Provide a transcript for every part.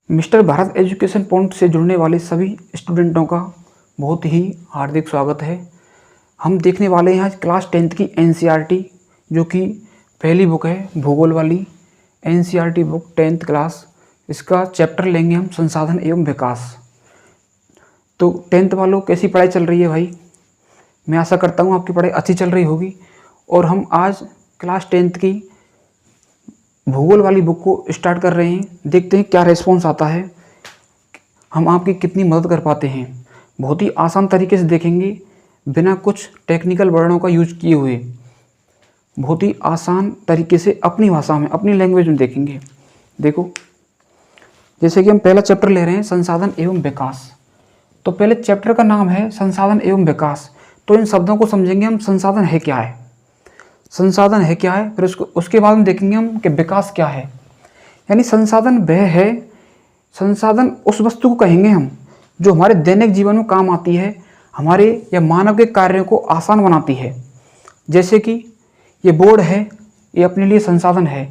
Mister Bharat education point से जुड़ने वाले सभी स्टूडेंटों का बहुत ही हार्दिक स्वागत है। हम देखने वाले हैं आज क्लास 10th की एनसीईआरटी, जो कि पहली बुक है भूगोल वाली एनसीईआरटी बुक 10th क्लास। इसका चैप्टर लेंगे हम संसाधन एवं विकास। तो 10th वालों कैसी पढ़ाई चल रही है भाई? मैं आशा करता हूँ आपकी पढ़ाई अच्छी चल रही होगी। और हम आज क्लास 10th की भूगोल वाली बुक को स्टार्ट कर रहे हैं। देखते हैं क्या रिस्पॉन्स आता है, हम आपकी कितनी मदद कर पाते हैं। बहुत ही आसान तरीके से देखेंगे, बिना कुछ टेक्निकल वर्डों का यूज किए हुए, बहुत ही आसान तरीके से अपनी भाषा में, अपनी लैंग्वेज में देखेंगे। देखो, जैसे कि हम पहला चैप्टर ले रहे हैं संसाधन एवं विकास। तो पहले चैप्टर का नाम है संसाधन एवं विकास। तो इन शब्दों को समझेंगे हम, संसाधन है क्या है, संसाधन है क्या है, फिर उसके बाद में देखेंगे हम कि विकास क्या है। यानी संसाधन वह है, संसाधन उस वस्तु को कहेंगे हम जो हमारे दैनिक जीवन में काम आती है, हमारे या मानव के कार्यों को आसान बनाती है। जैसे कि ये बोर्ड है, ये अपने लिए संसाधन है,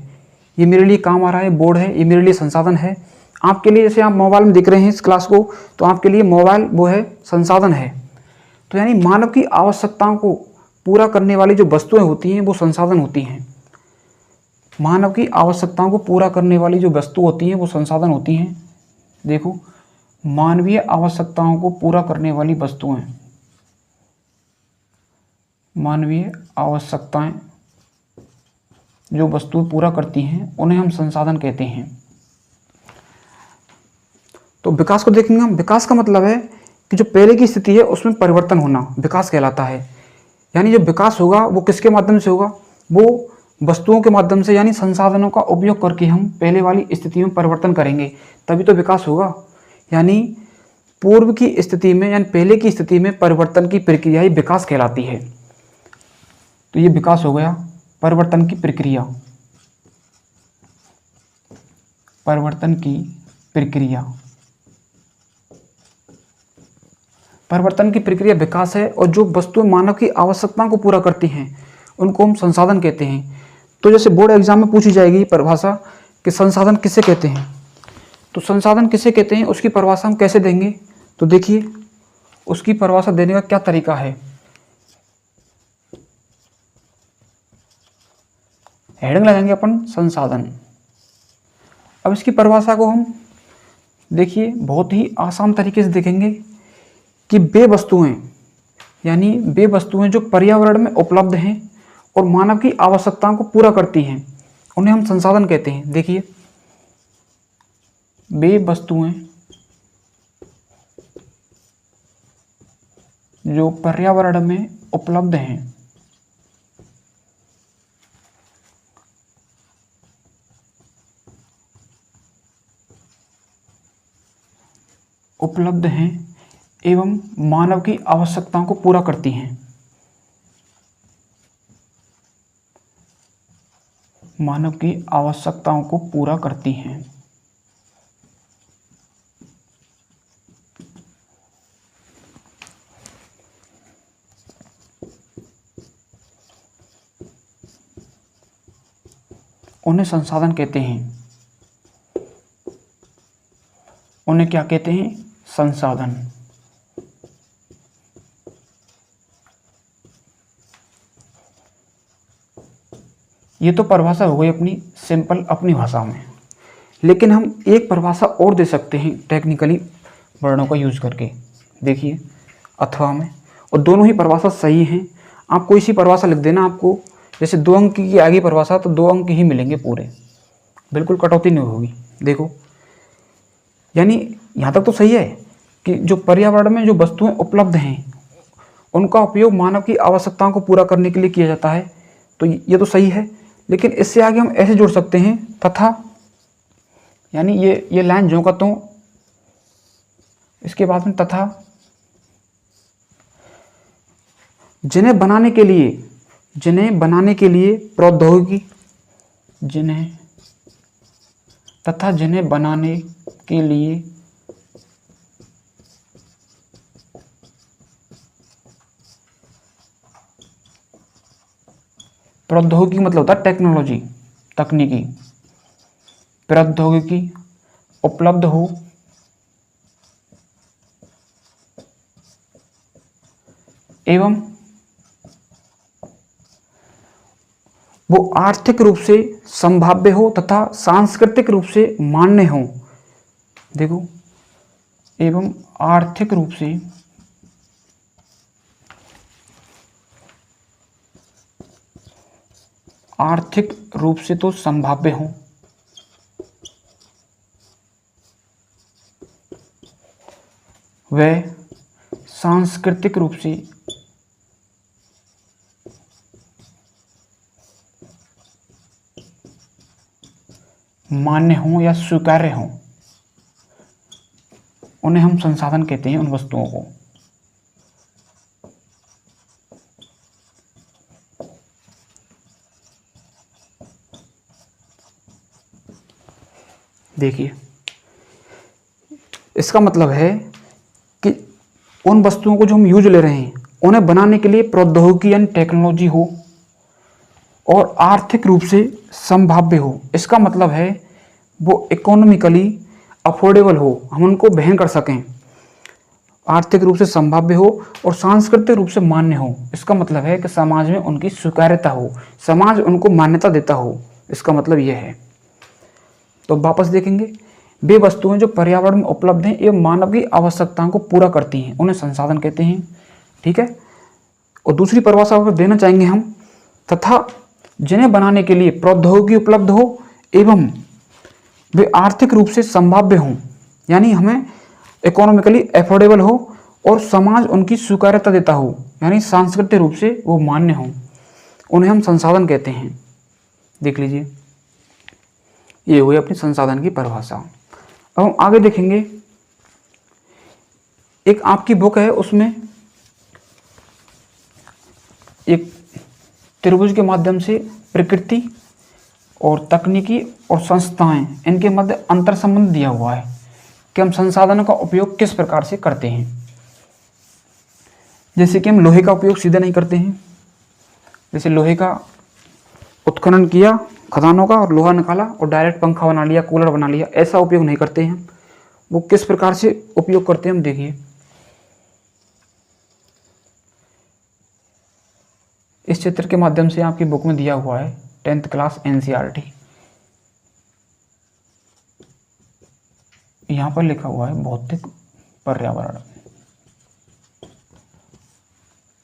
ये मेरे लिए काम आ रहा है, बोर्ड है, ये मेरे लिए संसाधन है। आपके लिए, जैसे आप मोबाइल में देख रहे हैं इस क्लास को, तो आपके लिए मोबाइल वो है, संसाधन है। तो यानी मानव की आवश्यकताओं को पूरा करने वाली जो वस्तुएं होती हैं वो संसाधन होती हैं। मानव की आवश्यकताओं को पूरा करने वाली जो वस्तु होती हैं वो संसाधन होती हैं। देखो, मानवीय आवश्यकताओं को पूरा करने वाली वस्तुएं, मानवीय आवश्यकताएं जो वस्तुएं पूरा करती हैं उन्हें हम संसाधन कहते हैं। तो विकास को देखेंगे हम। विकास का मतलब है कि जो पहले की स्थिति है उसमें परिवर्तन होना विकास कहलाता है। यानी जो विकास होगा वो किसके माध्यम से होगा? वो वस्तुओं के माध्यम से, यानी संसाधनों का उपयोग करके हम पहले वाली स्थिति में परिवर्तन करेंगे, तभी तो विकास होगा। यानी पूर्व की स्थिति में, यानी पहले की स्थिति में परिवर्तन की प्रक्रिया ही विकास कहलाती है। तो ये विकास हो गया, परिवर्तन की प्रक्रिया, परिवर्तन की प्रक्रिया, परिवर्तन की प्रक्रिया विकास है। और जो वस्तुएं मानव की आवश्यकताओं को पूरा करती हैं उनको हम संसाधन कहते हैं। तो जैसे बोर्ड एग्जाम में पूछी जाएगी परिभाषा कि संसाधन किसे कहते हैं, तो संसाधन किसे कहते हैं उसकी परिभाषा हम कैसे देंगे? तो देखिए, उसकी परिभाषा देने का क्या तरीका है। हेडिंग लगाएंगे अपन संसाधन। अब इसकी परिभाषा को हम देखिए बहुत ही आसान तरीके से देखेंगे कि वे वस्तुएं, यानी वे वस्तुएं जो पर्यावरण में उपलब्ध हैं और मानव की आवश्यकताओं को पूरा करती हैं उन्हें हम संसाधन कहते हैं। देखिए, वे वस्तुएं जो पर्यावरण में उपलब्ध हैं, उपलब्ध हैं एवं मानव की आवश्यकताओं को पूरा करती हैं, मानव की आवश्यकताओं को पूरा करती हैं। उन्हें संसाधन कहते हैं। उन्हें क्या कहते हैं? संसाधन। ये तो परिभाषा हो गई अपनी सिंपल, अपनी भाषा में। लेकिन हम एक परिभाषा और दे सकते हैं टेक्निकली वर्णों का यूज करके। देखिए, अथवा में, और दोनों ही परिभाषा सही हैं। आप कोई सी परिभाषा लिख देना, आपको जैसे 2 अंक की आगे परिभाषा तो 2 अंक ही मिलेंगे पूरे, बिल्कुल कटौती नहीं होगी। देखो, यानी यहाँ तक तो सही है कि जो पर्यावरण में जो वस्तुएं उपलब्ध हैं उनका उपयोग मानव की आवश्यकताओं को पूरा करने के लिए किया जाता है। तो ये तो सही है, लेकिन इससे आगे हम ऐसे जोड़ सकते हैं तथा, यानी ये लाइन जो का तो, इसके बाद में तथा, जिन्हें बनाने के लिए प्रौद्योगिकी, जिन्हें बनाने के लिए प्रौद्योगिकी मतलब होता है टेक्नोलॉजी, तकनीकी, प्रौद्योगिकी उपलब्ध हो एवं वो आर्थिक रूप से संभाव्य हो तथा सांस्कृतिक रूप से मान्य हो। देखो, एवं आर्थिक रूप से तो संभाव्य हो, वह सांस्कृतिक रूप से मान्य हो या स्वीकार्य हो, उन्हें हम संसाधन कहते हैं, उन वस्तुओं को। देखिए, इसका मतलब है कि उन वस्तुओं को जो हम यूज ले रहे हैं उन्हें बनाने के लिए प्रौद्योगिकी यानी टेक्नोलॉजी हो और आर्थिक रूप से संभाव्य हो। इसका मतलब है वो इकोनॉमिकली अफोर्डेबल हो, हम उनको वहन कर सकें, आर्थिक रूप से संभाव्य हो और सांस्कृतिक रूप से मान्य हो। इसका मतलब है कि समाज में उनकी स्वीकार्यता हो, समाज उनको मान्यता देता हो। इसका मतलब यह है। तो वापस देखेंगे, वे वस्तुएं जो पर्यावरण में उपलब्ध हैं एवं मानव की आवश्यकताओं को पूरा करती हैं, उन्हें संसाधन कहते हैं। ठीक है। और दूसरी परिभाषा अगर देना चाहेंगे हम, तथा जिन्हें बनाने के लिए प्रौद्योगिकी उपलब्ध हो एवं वे आर्थिक रूप से संभाव्य हों, यानी हमें इकोनॉमिकली अफोर्डेबल हो और समाज उनकी स्वीकार्यता देता हो, यानी सांस्कृतिक रूप से वो मान्य हो, उन्हें हम संसाधन कहते हैं। देख लीजिए, ये हुई अपनी संसाधन की परिभाषा। अब हम आगे देखेंगे, एक आपकी बुक है, उसमें एक त्रिभुज के माध्यम से प्रकृति और तकनीकी और संस्थाएं, इनके मध्य अंतर संबंध दिया हुआ है कि हम संसाधनों का उपयोग किस प्रकार से करते हैं। जैसे कि हम लोहे का उपयोग सीधे नहीं करते हैं, जैसे लोहे का उत्खनन किया खदानों का और लोहा निकाला और डायरेक्ट पंखा बना लिया, कूलर बना लिया, ऐसा उपयोग नहीं करते हैं। वो किस प्रकार से उपयोग करते हैं हम देखिए। इस चित्र के माध्यम से आपकी बुक में दिया हुआ है, 10th क्लास NCERT। यहां पर लिखा हुआ है भौतिक पर्यावरण,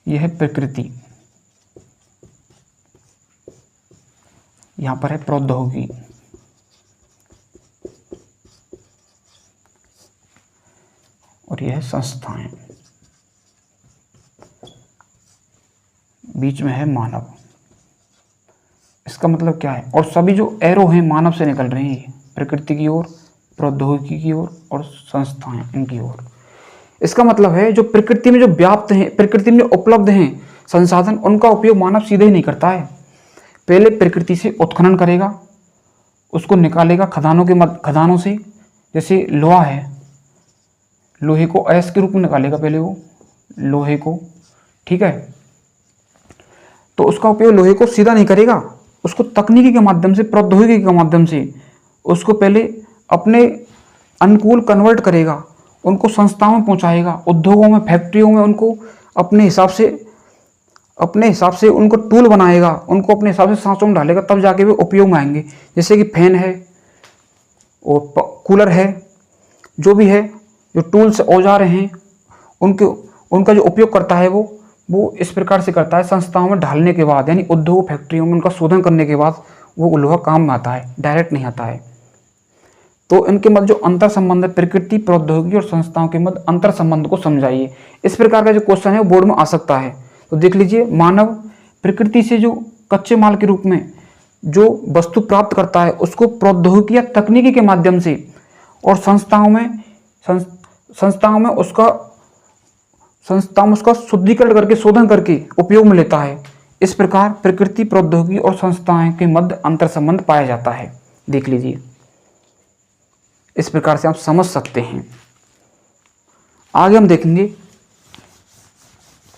यह है प्रकृति, यहां पर है प्रौद्योगिकी, और यह है संस्थाएं, बीच में है मानव। इसका मतलब क्या है? और सभी जो एरो हैं मानव से निकल रहे हैं, प्रकृति की ओर, प्रौद्योगिकी की ओर और संस्थाएं इनकी ओर। इसका मतलब है जो प्रकृति में जो व्याप्त हैं, प्रकृति में उपलब्ध हैं संसाधन, उनका उपयोग मानव सीधे ही नहीं करता है। पहले प्रकृति से उत्खनन करेगा, उसको निकालेगा खदानों से। जैसे लोहा है, लोहे को अयस्क के रूप में निकालेगा पहले वो लोहे को, ठीक है। तो उसका उपयोग लोहे को सीधा नहीं करेगा, उसको तकनीकी के माध्यम से, प्रौद्योगिकी के माध्यम से उसको पहले अपने अनुकूल कन्वर्ट करेगा, उनको संस्थाओं में पहुंचाएगा, उद्योगों में, फैक्ट्रियों में उनको अपने हिसाब से उनको टूल बनाएगा, उनको अपने हिसाब से सांचों में डालेगा, तब जाके वे उपयोग में आएंगे। जैसे कि फैन है और कूलर है, जो भी है, जो टूल्स औजार हैं, उनका जो उपयोग करता है वो इस प्रकार से करता है, संस्थाओं में ढालने के बाद, यानी उद्योग फैक्ट्रियों में उनका शोधन करने के बाद वो लोहा काम में आता है, डायरेक्ट नहीं आता है। तो इनके मध्य जो अंतर संबंध है, प्रकृति, प्रौद्योगिकी और संस्थाओं के मध्य अंतर संबंध को समझाइए। इस प्रकार का जो क्वेश्चन है वो बोर्ड में आ सकता है। तो देख लीजिए, मानव प्रकृति से जो कच्चे माल के रूप में जो वस्तु प्राप्त करता है उसको प्रौद्योगिकी या तकनीकी के माध्यम से, और संस्थाओं में उसका शुद्धिकरण करके, शोधन करके उपयोग में लेता है। इस प्रकार प्रकृति, प्रौद्योगिकी और संस्थाएं के मध्य अंतर संबंध पाया जाता है। देख लीजिए, इस प्रकार से आप समझ सकते हैं। आगे हम देखेंगे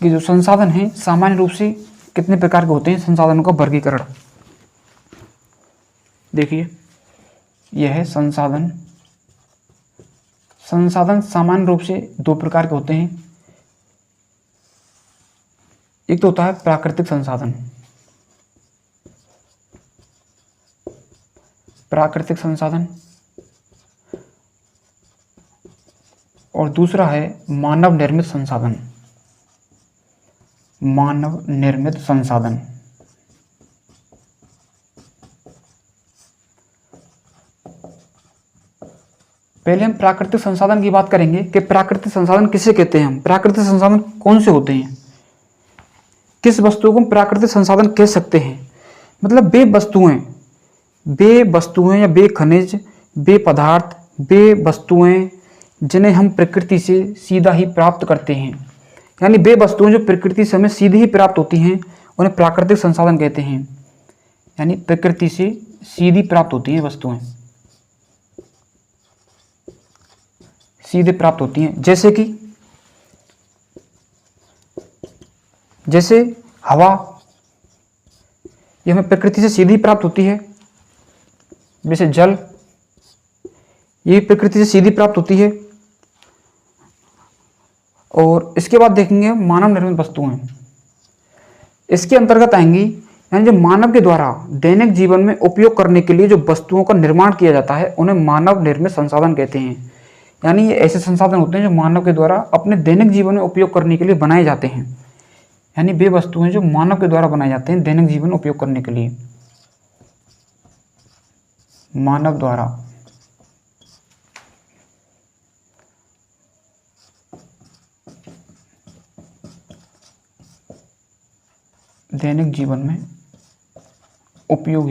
कि जो संसाधन हैं सामान्य रूप से कितने प्रकार के होते हैं, संसाधनों का वर्गीकरण। देखिए, यह है संसाधन संसाधन सामान्य रूप से दो प्रकार के होते हैं। एक तो होता है प्राकृतिक संसाधन, प्राकृतिक संसाधन, और दूसरा है मानव निर्मित संसाधन, मानव निर्मित संसाधन। पहले हम प्राकृतिक संसाधन की बात करेंगे कि प्राकृतिक संसाधन किसे कहते हैं। हम प्राकृतिक संसाधन कौन से होते हैं, किस वस्तुओं को हम प्राकृतिक संसाधन कह सकते हैं। मतलब वे वस्तुएं या वे खनिज, वे पदार्थ, वे वस्तुएं जिन्हें हम प्रकृति से सीधा ही प्राप्त करते हैं, यानी वे वस्तुएं जो प्रकृति से हमें सीधी ही प्राप्त होती हैं उन्हें प्राकृतिक संसाधन कहते हैं। यानी प्रकृति से सीधी प्राप्त होती हैं वस्तुएं, सीधे प्राप्त होती हैं। जैसे हवा, ये हमें प्रकृति से सीधी प्राप्त होती है। जैसे जल, ये प्रकृति से सीधी प्राप्त होती है। और इसके बाद देखेंगे मानव निर्मित वस्तुएं, इसके अंतर्गत आएंगी, यानी जो मानव के द्वारा दैनिक जीवन में उपयोग करने के लिए जो वस्तुओं का निर्माण किया जाता है उन्हें मानव निर्मित संसाधन कहते हैं। यानी ये ऐसे संसाधन होते हैं जो मानव के द्वारा अपने दैनिक जीवन में उपयोग करने के लिए बनाए जाते हैं। यानी वे वस्तुएं जो मानव के द्वारा बनाए जाते हैं दैनिक जीवन में उपयोग करने के लिए, मानव द्वारा दैनिक जीवन में उपयोग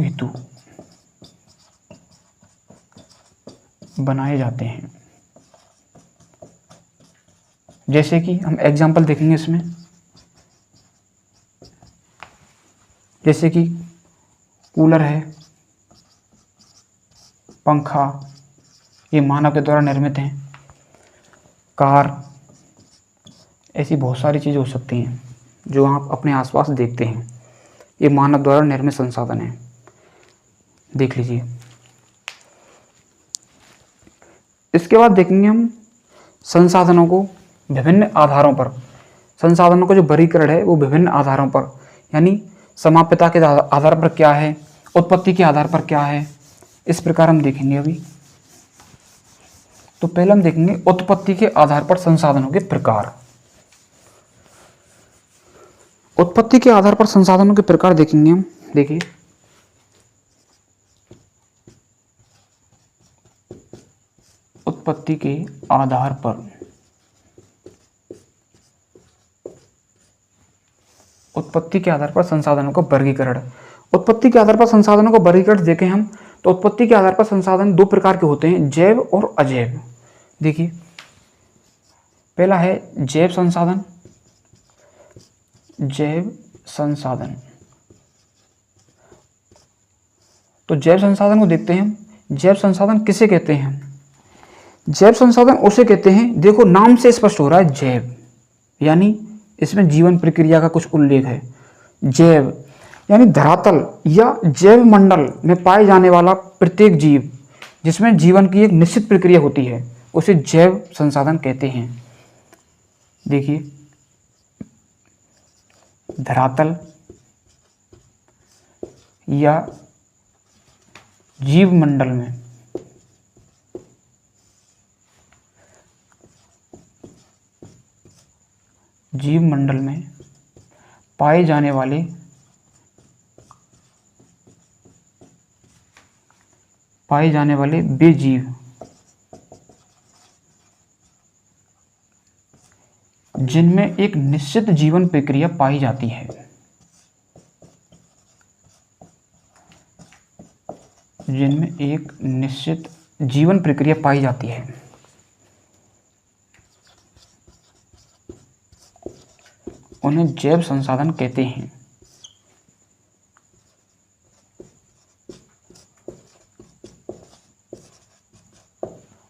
हेतु बनाए जाते हैं। जैसे कि हम एग्जाम्पल देखेंगे इसमें, जैसे कि कूलर है, पंखा, ये मानव के द्वारा निर्मित हैं। कार, ऐसी बहुत सारी चीज़ें हो सकती हैं जो आप अपने आसपास देखते हैं, ये मानव द्वारा निर्मित संसाधन है। देख लीजिए। इसके बाद देखेंगे हम संसाधनों को विभिन्न आधारों पर, संसाधनों का जो वर्गीकरण है वो विभिन्न आधारों पर, यानी समाप्यता के आधार पर क्या है, उत्पत्ति के आधार पर क्या है, इस प्रकार हम देखेंगे अभी। तो पहले हम देखेंगे उत्पत्ति के आधार पर संसाधनों के प्रकार। उत्पत्ति के आधार पर संसाधनों के प्रकार देखेंगे हम। देखिए, उत्पत्ति के आधार पर, उत्पत्ति के आधार पर संसाधनों का वर्गीकरण। उत्पत्ति के आधार पर संसाधनों का वर्गीकरण देखें हम तो उत्पत्ति के आधार पर संसाधन दो प्रकार के होते हैं, जैव और अजैव। देखिए, पहला है जैव संसाधन, जैव संसाधन। तो जैव संसाधन को देखते हैं हम। जैव संसाधन किसे कहते हैं? जैव संसाधन उसे कहते हैं, देखो नाम से स्पष्ट हो रहा है जैव, यानी इसमें जीवन प्रक्रिया का कुछ उल्लेख है। जैव यानी धरातल या जैव मंडल में पाए जाने वाला प्रत्येक जीव जिसमें जीवन की एक निश्चित प्रक्रिया होती है उसे जैव संसाधन कहते हैं। देखिए, धरातल या जीव मंडल में पाए जाने वाले वे जीव जिनमें एक निश्चित जीवन प्रक्रिया पाई जाती है, जिनमें एक निश्चित जीवन प्रक्रिया पाई जाती है, उन्हें जैव संसाधन कहते हैं।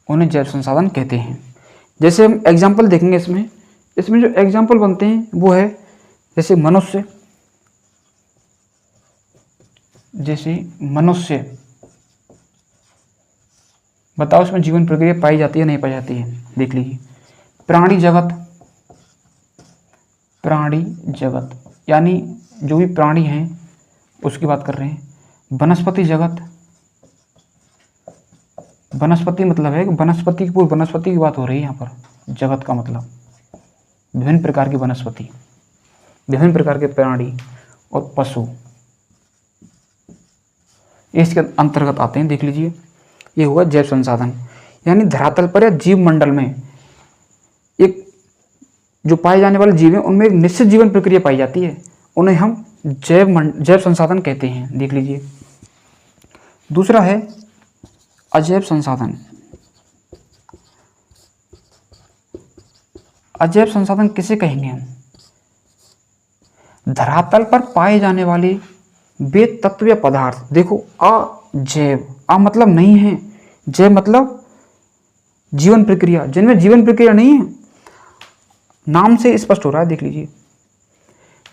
उन्हें जैव संसाधन कहते हैं। जैसे हम एग्जाम्पल देखेंगे इसमें जो एग्जाम्पल बनते हैं वो है जैसे मनुष्य, जैसे मनुष्य, बताओ इसमें जीवन प्रक्रिया पाई जाती है नहीं पाई जाती है, देख लीजिए। प्राणी जगत, प्राणी जगत यानी जो भी प्राणी हैं उसकी बात कर रहे हैं। वनस्पति जगत, वनस्पति मतलब है कि वनस्पति की पूरी वनस्पति की बात हो रही है यहाँ पर। जगत का मतलब विभिन्न प्रकार की वनस्पति, विभिन्न प्रकार के प्राणी और पशु इसके अंतर्गत आते हैं। देख लीजिए, ये हुआ जैव संसाधन, यानी धरातल पर या जीव मंडल में एक जो पाए जाने वाले जीव हैं उनमें एक निश्चित जीवन प्रक्रिया पाई जाती है, उन्हें हम जैव संसाधन कहते हैं। देख लीजिए, दूसरा है अजैव संसाधन। अजैव संसाधन किसे कहेंगे हम? धरातल पर पाए जाने वाले वे तत्व या पदार्थ। देखो, अजैव, अ मतलब नहीं है, जैव मतलब जीवन प्रक्रिया, जिनमें जीवन प्रक्रिया नहीं है, नाम से स्पष्ट हो रहा है। देख लीजिए,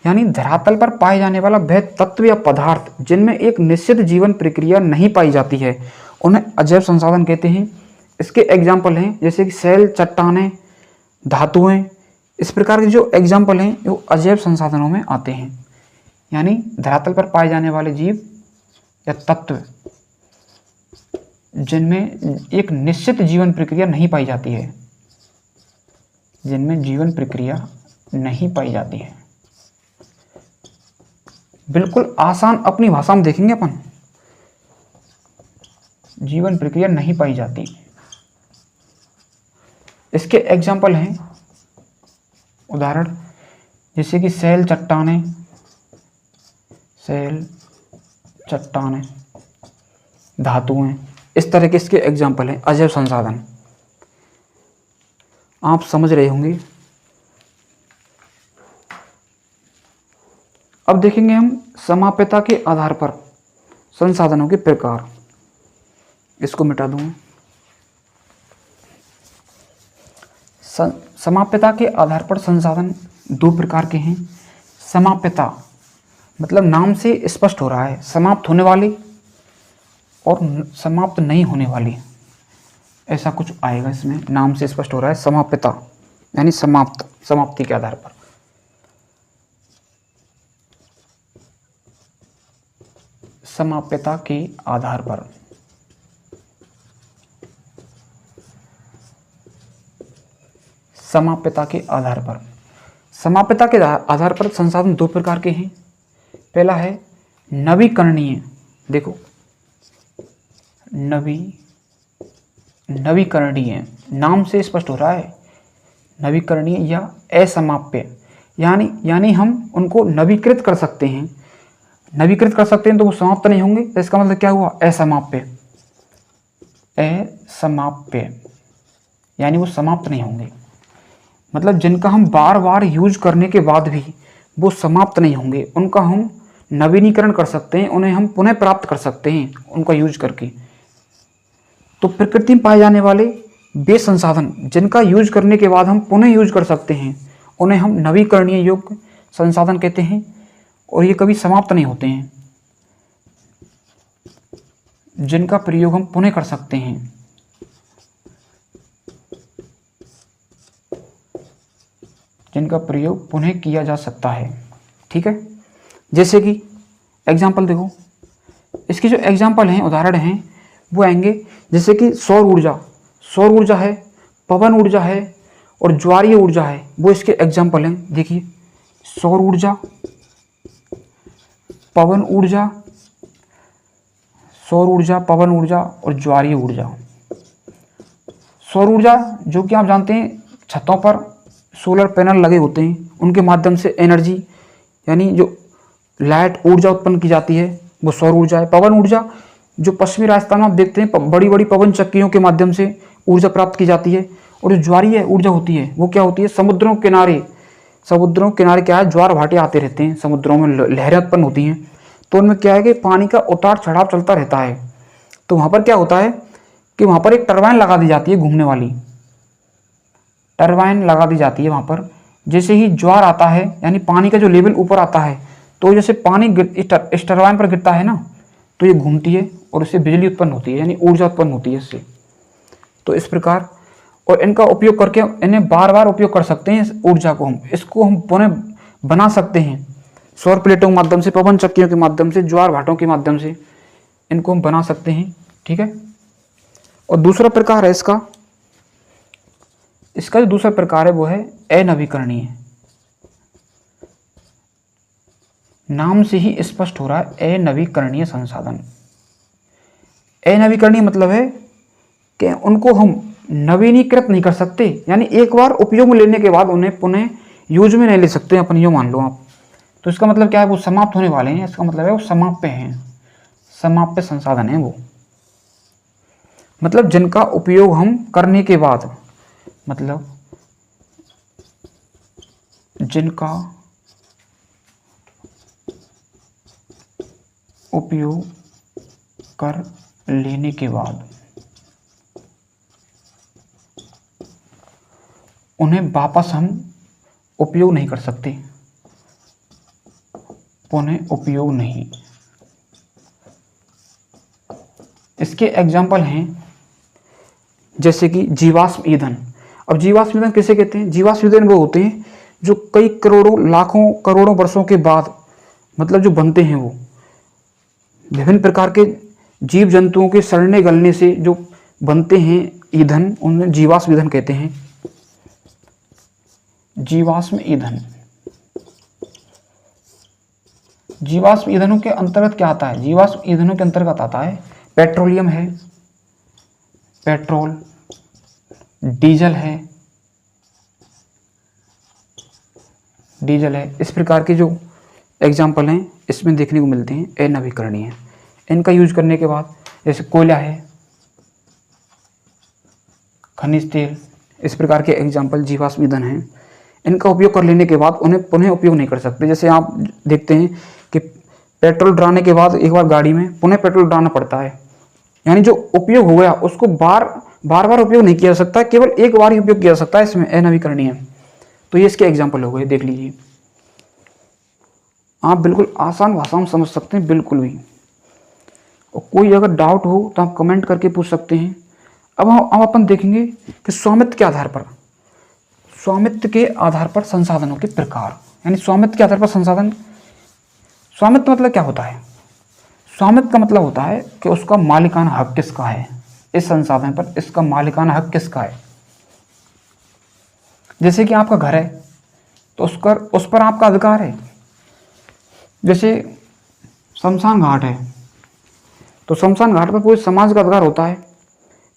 यानी धरातल पर पाए जाने वाला वह तत्व या पदार्थ जिनमें एक निश्चित जीवन प्रक्रिया नहीं पाई जाती है, उन्हें अजैव संसाधन कहते हैं। इसके एग्जाम्पल हैं जैसे कि सेल, चट्टानें, धातुएं, इस प्रकार के जो एग्जाम्पल हैं वो अजैव संसाधनों में आते हैं। यानी धरातल पर पाए जाने वाले जीव या तत्व जिनमें एक निश्चित जीवन प्रक्रिया नहीं पाई जाती है, जिनमें जीवन प्रक्रिया नहीं पाई जाती है। बिल्कुल आसान अपनी भाषा में देखेंगे अपन, जीवन प्रक्रिया नहीं पाई जाती। इसके एग्जाम्पल हैं, उदाहरण जैसे कि सेल, चट्टानें, सेल, चट्टानें, धातुएं, इस तरह के इसके एग्जाम्पल हैं अजैव संसाधन। आप समझ रहे होंगे। अब देखेंगे हम समाप्यता के आधार पर संसाधनों के प्रकार। इसको मिटा दूंगा। समाप्यता के आधार पर संसाधन दो प्रकार के हैं। समाप्यता मतलब नाम से स्पष्ट हो रहा है, समाप्त होने वाली और समाप्त नहीं होने वाली, ऐसा कुछ आएगा इसमें। नाम से स्पष्ट हो रहा है समाप्यता यानी समाप्त, समाप्ति के आधार पर। समाप्यता के आधार पर, समाप्यता के आधार पर, समाप्यता के आधार पर संसाधन दो प्रकार के हैं। पहला है नवीकरणीय। देखो, नवीकरणीय नाम से स्पष्ट हो रहा है, नवीकरणीय या असमाप्य, यानी हम उनको नवीकृत कर सकते हैं। नवीकृत कर सकते हैं तो वो समाप्त नहीं होंगे, तो इसका मतलब क्या हुआ? असमाप्य। असमाप्य यानी वो समाप्त नहीं होंगे, मतलब जिनका हम बार बार यूज करने के बाद भी वो समाप्त नहीं होंगे, उनका हम नवीनीकरण कर सकते हैं, उन्हें हम पुनः प्राप्त कर सकते हैं उनका यूज करके। तो प्रकृति में पाए जाने वाले वे संसाधन जिनका यूज करने के बाद हम पुनः यूज कर सकते हैं, उन्हें हम नवीकरणीय योग्य संसाधन कहते हैं, और ये कभी समाप्त नहीं होते हैं, जिनका प्रयोग हम पुनः कर सकते हैं। जिनका प्रयोग पुनः किया जा सकता है। ठीक है, जैसे कि एग्जाम्पल देखो, इसके जो एग्जाम्पल हैं, उदाहरण हैं, वो आएंगे जैसे कि सौर ऊर्जा, सौर ऊर्जा है, पवन ऊर्जा है और ज्वारीय ऊर्जा है, वो इसके एग्जाम्पल हैं। देखिए, सौर ऊर्जा, पवन ऊर्जा, सौर ऊर्जा, पवन ऊर्जा और ज्वारीय ऊर्जा। सौर ऊर्जा जो कि आप जानते हैं छतों पर सोलर पैनल लगे होते हैं, उनके माध्यम से एनर्जी यानी जो लाइट ऊर्जा उत्पन्न की जाती है वो सौर ऊर्जा है। पवन ऊर्जा जो पश्चिमी राजस्थान में आप देखते हैं बड़ी बड़ी पवन चक्कियों के माध्यम से ऊर्जा प्राप्त की जाती है। और जो ज्वारीय ऊर्जा होती है वो क्या होती है? समुद्रों किनारे क्या है, ज्वार भाटे आते रहते हैं, समुद्रों में लहरें उत्पन्न होती हैं, तो उनमें क्या है कि पानी का उतार चढ़ाव चलता रहता है। तो वहाँ पर क्या होता है कि वहाँ पर एक टरबाइन लगा दी जाती है, घूमने वाली टरबाइन लगा दी जाती है वहाँ पर। जैसे ही ज्वार आता है यानी पानी का जो लेवल ऊपर आता है, तो जैसे पानी इस टरबाइन पर गिरता है ना, तो ये घूमती है और इससे बिजली उत्पन्न होती है, यानी ऊर्जा उत्पन्न होती है इससे। तो इस प्रकार, और इनका उपयोग करके इन्हें बार बार उपयोग कर सकते हैं। इस ऊर्जा को इसको हम पुनः बना सकते हैं सौर प्लेटों के माध्यम से, पवन चक्कियों के माध्यम से, ज्वार भाटों के माध्यम से इनको हम बना सकते हैं। ठीक है। और दूसरा प्रकार है इसका जो दूसरा प्रकार है वो है अनवीकरणीय। नाम से ही स्पष्ट हो रहा है अनवीकरणीय संसाधन। अनवीकरणीय मतलब है कि उनको हम नवीनीकृत नहीं कर सकते, यानी एक बार उपयोग में लेने के बाद उन्हें पुनः यूज में नहीं ले सकते अपन, यूँ मान लो आप। तो इसका मतलब क्या है, वो समाप्त होने वाले हैं, इसका मतलब है वो समाप्य हैं, समाप्य संसाधन है वो। मतलब जिनका उपयोग हम करने के बाद, मतलब जिनका उपयोग कर लेने के बाद उन्हें वापस हम उपयोग नहीं कर सकते, पुनः उपयोग नहीं। इसके एग्जाम्पल हैं जैसे कि जीवाश्म ईंधन। अब जीवाश्म ईंधन किसे कहते हैं? जीवाश्म ईंधन वो होते हैं जो कई करोड़ों, लाखों, करोड़ों वर्षों के बाद मतलब जो बनते हैं, वो विभिन्न प्रकार के जीव जंतुओं के सड़ने गलने से जो बनते हैं ईंधन, उन्हें जीवाश्म ईंधन कहते हैं। जीवाश्म ईंधन, जीवाश्म ईंधनों के अंतर्गत क्या आता है? जीवाश्म ईंधनों के अंतर्गत आता है पेट्रोलियम है, पेट्रोल, डीजल है, इस प्रकार के जो एग्जाम्पल हैं इसमें देखने को मिलते हैं अनवीकरणीय। इनका यूज करने के बाद जैसे कोयला है, खनिज तेल, इस प्रकार के एग्जाम्पल जीवाश्म ईंधन हैं। इनका उपयोग कर लेने के बाद उन्हें पुनः उपयोग नहीं कर सकते। जैसे आप देखते हैं कि पेट्रोल डालने के बाद एक बार गाड़ी में पुनः पेट्रोल डालना पड़ता है, यानी जो उपयोग हो गया उसको बार बार उपयोग नहीं किया जा सकता, केवल एक बार ही उपयोग किया जा सकता है, इसमें अनवीकरणीय। तो ये इसके एग्जाम्पल हो गए, देख लीजिए। आप बिल्कुल आसान भाषा में समझ सकते हैं, बिल्कुल भी। और कोई अगर डाउट हो तो आप कमेंट करके पूछ सकते हैं। अब हम अपन देखेंगे कि स्वामित्व के आधार पर, स्वामित्व के आधार पर संसाधनों के प्रकार, यानी स्वामित्व के आधार पर संसाधन। स्वामित्व मतलब क्या होता है? स्वामित्व का मतलब होता है कि उसका मालिकाना हक किसका है, इस संसाधन पर इसका मालिकाना हक किसका है। जैसे कि आपका घर है तो उस पर आपका अधिकार है। जैसे शमशान घाट है तो शमशान घाट पर पूरे समाज का अधिकार होता है।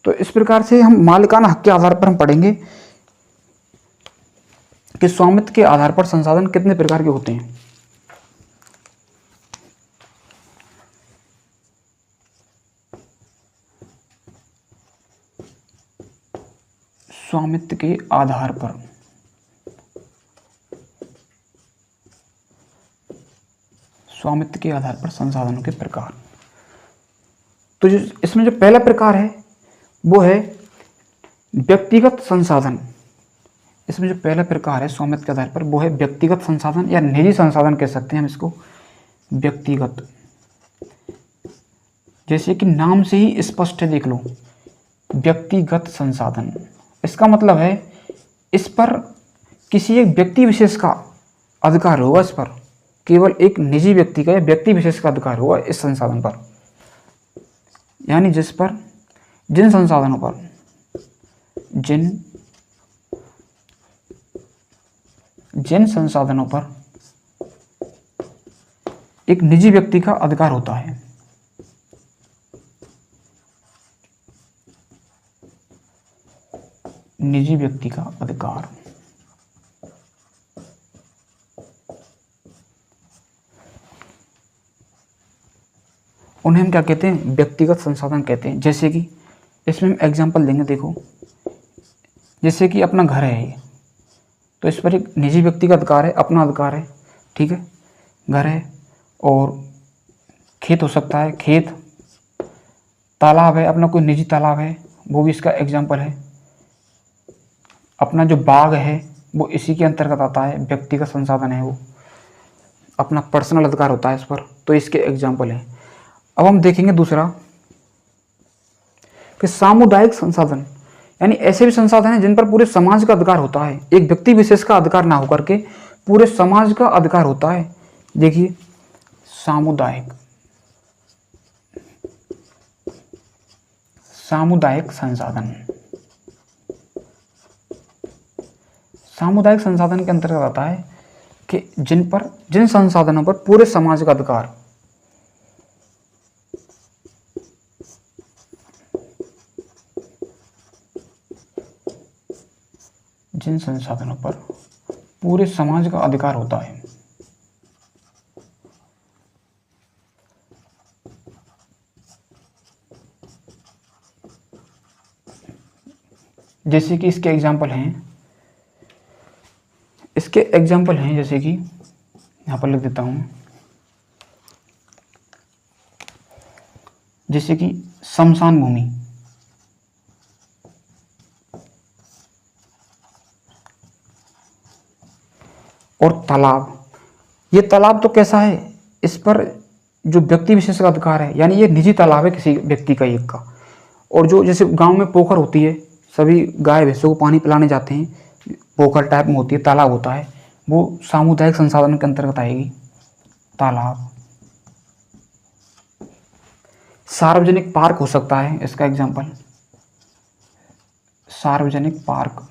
तो इस प्रकार से हम मालिकाना हक के आधार पर हम पढ़ेंगे कि स्वामित्व के आधार पर संसाधन कितने प्रकार के होते हैं। स्वामित्व के आधार पर संसाधनों के प्रकार। तो जो इसमें जो पहला प्रकार है वो है व्यक्तिगत संसाधन। इसमें जो पहला प्रकार है स्वामित्व के आधार पर वो है व्यक्तिगत संसाधन या निजी संसाधन कह सकते हैं हम इसको, व्यक्तिगत। जैसे कि नाम से ही स्पष्ट है, देख लो, व्यक्तिगत संसाधन। इसका मतलब है इस पर किसी एक व्यक्ति विशेष का अधिकार होगा, इस पर केवल एक निजी व्यक्ति का या व्यक्ति विशेष का अधिकार होगा इस संसाधन पर। यानी जिस पर, जिन संसाधनों पर, जिन संसाधनों पर एक निजी व्यक्ति का अधिकार होता है, निजी व्यक्ति का अधिकार, उन्हें हम क्या कहते हैं? व्यक्तिगत संसाधन कहते हैं। जैसे कि इसमें हम एग्जांपल देंगे, देखो, जैसे कि अपना घर है ये, तो इस पर एक निजी व्यक्ति का अधिकार है, अपना अधिकार है, ठीक है, घर है। और खेत हो सकता है, खेत, तालाब है, अपना कोई निजी तालाब है, वो भी इसका एग्जाम्पल है। अपना जो बाग है वो इसी के अंतर्गत आता है, व्यक्तिगत संसाधन है वो, अपना पर्सनल अधिकार होता है इस पर। तो इसके एग्जाम्पल है। अब हम देखेंगे दूसरा कि सामुदायिक संसाधन, यानी ऐसे भी संसाधन हैं जिन पर पूरे समाज का अधिकार होता है, एक व्यक्ति विशेष का अधिकार ना होकर के पूरे समाज का अधिकार होता है। देखिए सामुदायिक संसाधन, सामुदायिक संसाधन के अंतर्गत आता है कि जिन संसाधनों पर पूरे समाज का अधिकार, जिन संसाधनों पर पूरे समाज का अधिकार होता है। जैसे कि इसके एग्जाम्पल हैं, जैसे कि यहाँ पर लिख देता हूँ, जैसे कि शमशान भूमि, और तालाब। ये तालाब तो कैसा है, इस पर जो व्यक्ति विशेष का अधिकार है, यानी ये निजी तालाब है किसी व्यक्ति का एक का। और जो जैसे गांव में पोखर होती है, सभी गाय भैंसों को पानी पिलाने जाते हैं, पोखर टाइप में होती है, तालाब होता है, वो सामुदायिक संसाधन के अंतर्गत आएगी, तालाब। सार्वजनिक पार्क हो सकता है इसका एग्जाम्पल, सार्वजनिक पार्क,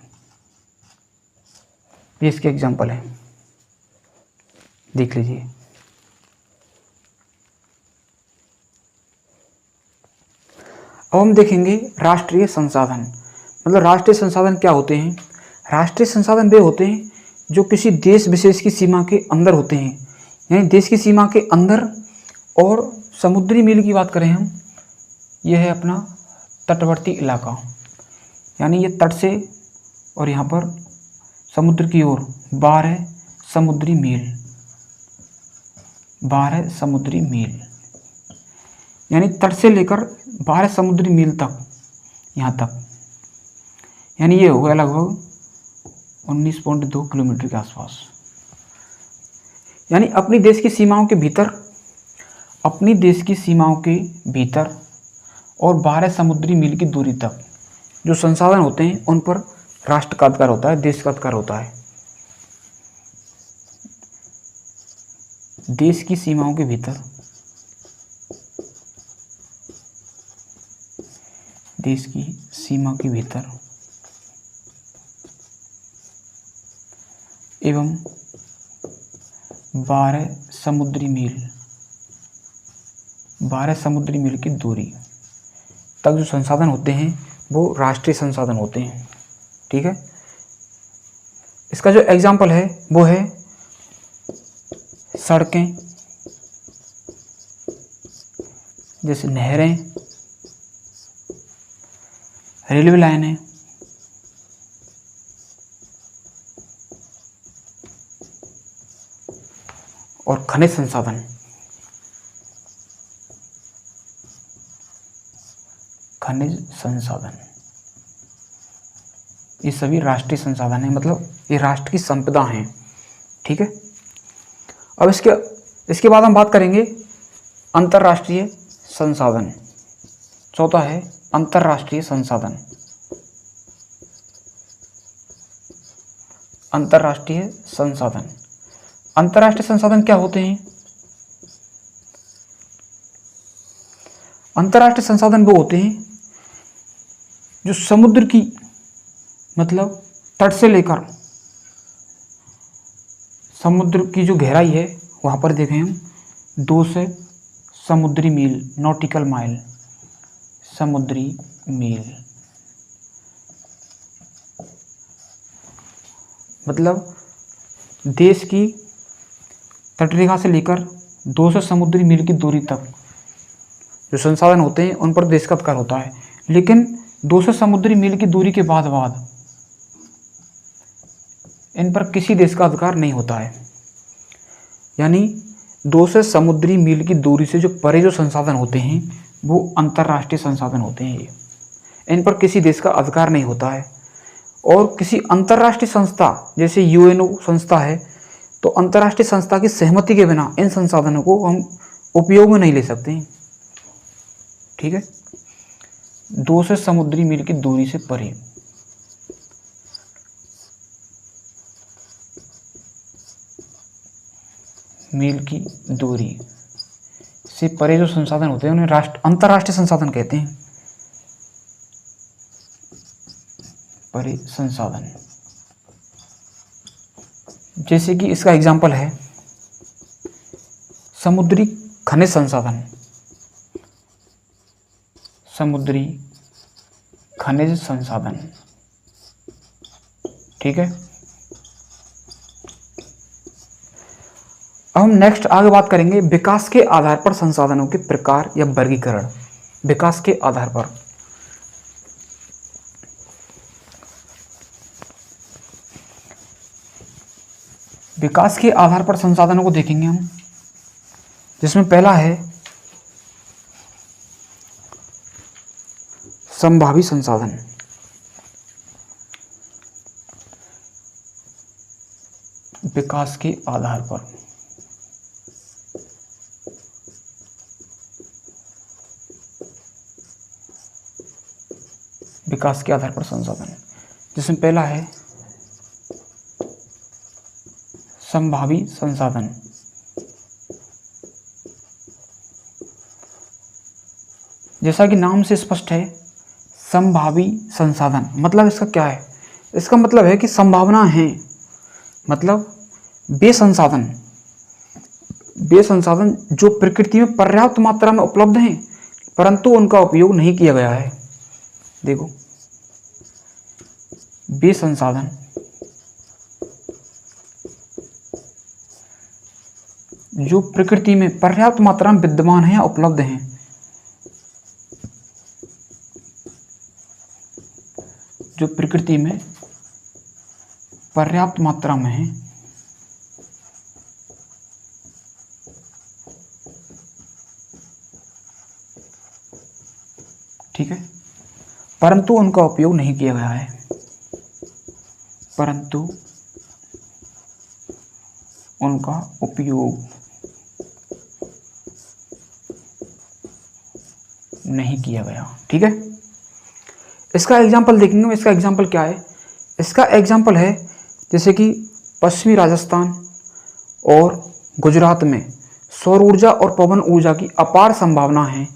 ये इसके एग्जाम्पल है, देख लीजिए। अब हम देखेंगे राष्ट्रीय संसाधन। मतलब राष्ट्रीय संसाधन क्या होते हैं? राष्ट्रीय संसाधन वे होते हैं जो किसी देश विशेष की सीमा के अंदर होते हैं, यानी देश की सीमा के अंदर। और समुद्री मील की बात करें हम, यह है अपना तटवर्ती इलाका, यानी ये तट से और यहाँ पर समुद्र की ओर 12 समुद्री मील, 12 समुद्री मील, यानी तट से लेकर 12 समुद्री मील तक, यहाँ तक, यानी ये होगा लगभग 19.2 किलोमीटर के आसपास। यानी अपनी देश की सीमाओं के भीतर, अपनी देश की सीमाओं के भीतर और 12 समुद्री मील की दूरी तक जो संसाधन होते हैं उन पर राष्ट्र का अधिकार होता है, देश का अधिकार होता है। देश की सीमाओं के भीतर, देश की सीमा के भीतर एवं 12 समुद्री मील, 12 समुद्री मील की दूरी तक जो संसाधन होते हैं वो राष्ट्रीय संसाधन होते हैं। ठीक है, इसका जो एग्जाम्पल है वो है सड़कें, जैसे नहरें, रेलवे लाइनें, और खनिज संसाधन। खनिज संसाधन ये सभी राष्ट्रीय संसाधन हैं, मतलब ये राष्ट्र की संपदा हैं। ठीक है, अब इसके बाद हम बात करेंगे अंतर्राष्ट्रीय संसाधन। चौथा है अंतर्राष्ट्रीय संसाधन। अंतर्राष्ट्रीय संसाधन, अंतर्राष्ट्रीय संसाधन क्या होते हैं? अंतर्राष्ट्रीय संसाधन वो होते हैं जो समुद्र की, मतलब तट से लेकर समुद्र की जो गहराई है वहाँ पर देखें हम 200 समुद्री मील, नॉटिकल माइल, समुद्री मील, मतलब देश की तटरेखा से लेकर 200 समुद्री मील की दूरी तक जो संसाधन होते हैं उन पर देश का अधिकार होता है। लेकिन 200 समुद्री मील की दूरी के बाद इन पर किसी देश का अधिकार नहीं होता है। यानी 200 समुद्री मील की दूरी से जो परे जो संसाधन होते हैं वो अंतर्राष्ट्रीय संसाधन होते हैं। ये इन पर किसी देश का अधिकार नहीं होता है। और किसी अंतर्राष्ट्रीय संस्था जैसे यूएनओ संस्था है, तो अंतर्राष्ट्रीय संस्था की सहमति के बिना इन संसाधनों को हम उपयोग में नहीं ले सकते हैं। ठीक है, 200 समुद्री मील की दूरी से परे। मील की दूरी से परे जो संसाधन होते हैं उन्हें अंतर्राष्ट्रीय संसाधन कहते हैं। परे संसाधन, जैसे कि इसका एग्जाम्पल है समुद्री खनिज संसाधन। समुद्री खनिज संसाधन, ठीक है। अब हम नेक्स्ट आगे बात करेंगे विकास के आधार पर संसाधनों के प्रकार या वर्गीकरण। विकास के आधार पर, विकास के आधार पर संसाधनों को देखेंगे हम, जिसमें पहला है संभावी संसाधन। विकास के आधार पर, विकास के आधार पर संसाधन, जिसमें पहला है संभावी संसाधन। जैसा कि नाम से स्पष्ट है, संभावी संसाधन मतलब इसका क्या है? इसका मतलब है कि संभावना है, मतलब वे संसाधन जो प्रकृति में पर्याप्त मात्रा में उपलब्ध हैं परंतु उनका उपयोग नहीं किया गया है। देखो, वे संसाधन जो प्रकृति में पर्याप्त मात्रा में विद्यमान हैं या उपलब्ध हैं, जो प्रकृति में पर्याप्त मात्रा में हैं ठीक है, परंतु उनका उपयोग नहीं किया गया है। परंतु उनका उपयोग नहीं किया गया, ठीक है। इसका एग्जाम्पल देखेंगे। इसका एग्जाम्पल क्या है? इसका एग्जाम्पल है जैसे कि पश्चिमी राजस्थान और गुजरात में सौर ऊर्जा और पवन ऊर्जा की अपार संभावना है,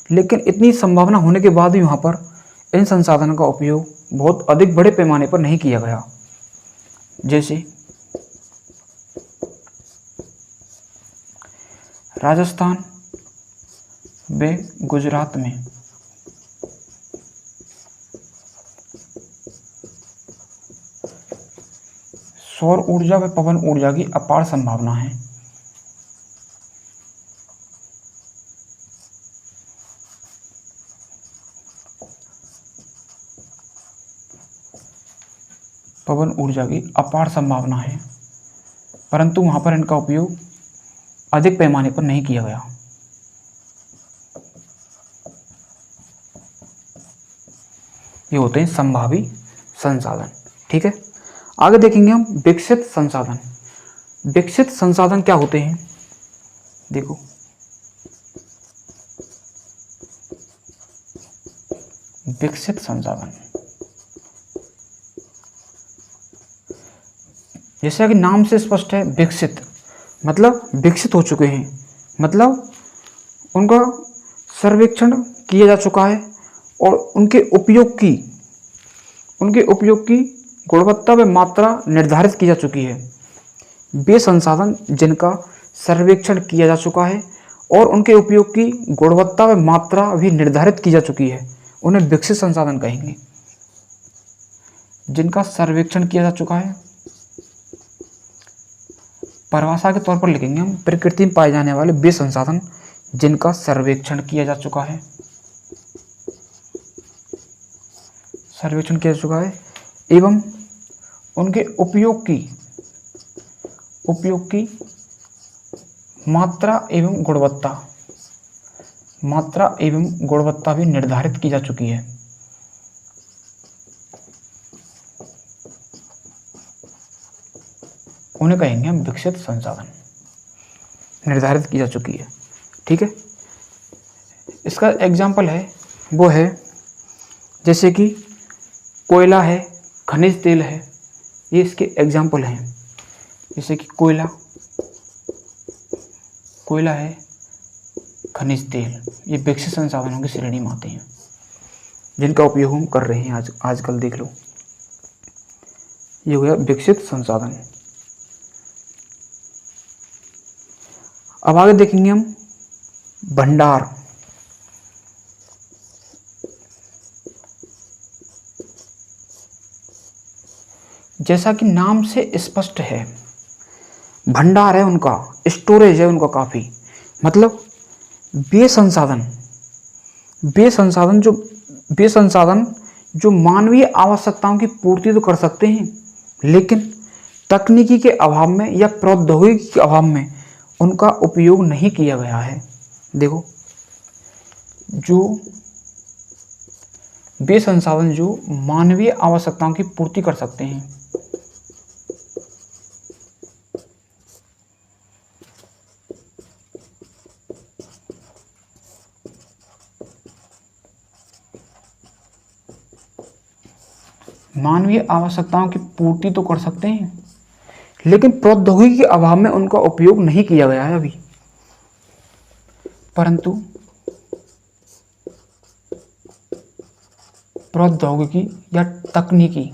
लेकिन इतनी संभावना होने के बाद भी वहाँ पर इन संसाधनों का उपयोग बहुत अधिक बड़े पैमाने पर नहीं किया गया। जैसे राजस्थान व गुजरात में सौर ऊर्जा व पवन ऊर्जा की अपार संभावना है। पवन ऊर्जा की अपार संभावना है, परंतु वहां पर इनका उपयोग अधिक पैमाने पर नहीं किया गया। ये होते हैं संभावी संसाधन, ठीक है। आगे देखेंगे हम विकसित संसाधन। विकसित संसाधन क्या होते हैं? देखो, विकसित संसाधन जैसा कि नाम से स्पष्ट है, विकसित मतलब विकसित हो चुके हैं, मतलब उनका सर्वेक्षण किया जा चुका है और उनके उपयोग की गुणवत्ता व मात्रा निर्धारित की जा चुकी है। वे संसाधन जिनका सर्वेक्षण किया जा चुका है और उनके उपयोग की गुणवत्ता व मात्रा भी निर्धारित की जा चुकी है, उन्हें विकसित संसाधन कहेंगे। जिनका सर्वेक्षण किया जा चुका है, परिभाषा के तौर पर लिखेंगे हम, प्रकृति में पाए जाने वाले वे संसाधन जिनका सर्वेक्षण किया जा चुका है, एवं उनके उपयोग की मात्रा एवं गुणवत्ता भी निर्धारित की जा चुकी है। उन्हें कहेंगे हम विकसित संसाधन, निर्धारित की जा चुकी है, ठीक है। इसका एग्जाम्पल है वो है जैसे कि कोयला है, खनिज तेल है, ये इसके एग्जाम्पल हैं। जैसे कि कोयला है, खनिज तेल, ये विकसित संसाधनों की श्रेणी में आते हैं जिनका उपयोग हम कर रहे हैं आजकल। देख लो, ये हो गया विकसित संसाधन। अब आगे देखेंगे हम भंडार। जैसा कि नाम से स्पष्ट है, भंडार है उनका, स्टोरेज है उनका काफ़ी, मतलब वे संसाधन जो मानवीय आवश्यकताओं की पूर्ति तो कर सकते हैं, लेकिन तकनीकी के अभाव में या प्रौद्योगिकी के अभाव में उनका उपयोग नहीं किया गया है। देखो, जो वे संसाधन जो मानवीय आवश्यकताओं की पूर्ति कर सकते हैं, मानवीय आवश्यकताओं की पूर्ति तो कर सकते हैं, लेकिन प्रौद्योगिकी के अभाव में उनका उपयोग नहीं किया गया है अभी। परंतु प्रौद्योगिकी या तकनीकी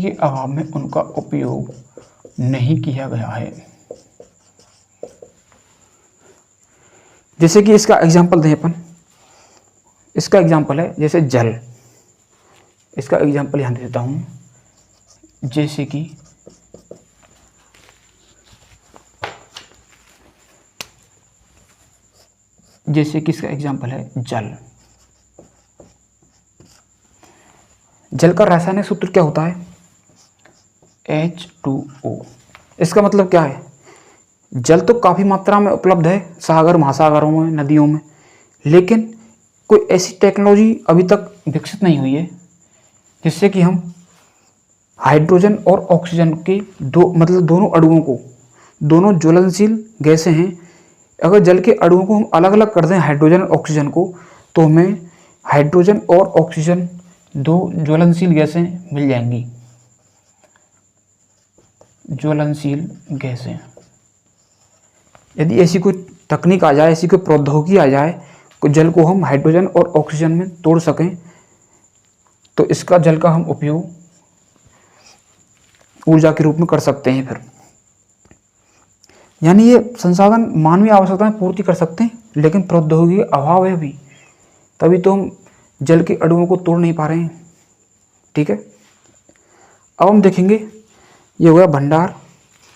के अभाव में उनका उपयोग नहीं किया गया है। जैसे कि इसका एग्जाम्पल दें अपन, इसका एग्जाम्पल है जैसे जल। इसका एग्जाम्पल यहाँ दे देता हूँ। जैसे कि इसका एग्जाम्पल है जल। जल का रासायनिक सूत्र क्या होता है? H2O। इसका मतलब क्या है? जल तो काफ़ी मात्रा में उपलब्ध है सागर महासागरों में, नदियों में, लेकिन कोई ऐसी टेक्नोलॉजी अभी तक विकसित नहीं हुई है जिससे कि हम हाइड्रोजन और ऑक्सीजन के दोनों अणुओं को, दोनों ज्वलनशील गैसें हैं, अगर जल के अणुओं को हम अलग अलग कर दें हाइड्रोजन और ऑक्सीजन को, तो हमें हाइड्रोजन और ऑक्सीजन दो ज्वलनशील गैसें मिल जाएंगी। ज्वलनशील गैसें, यदि ऐसी कोई तकनीक आ जाए, ऐसी कोई प्रौद्योगिकी आ जाए, जल को हम हाइड्रोजन और ऑक्सीजन में तोड़ सकें, तो इसका जल का हम उपयोग ऊर्जा के रूप में कर सकते हैं। फिर यानी ये संसाधन मानवीय आवश्यकताएं पूर्ति कर सकते हैं, लेकिन प्रौद्योगिकी अभाव है अभी, तभी तो हम जल के अणुओं को तोड़ नहीं पा रहे हैं। ठीक है, अब हम देखेंगे, ये हो गया भंडार।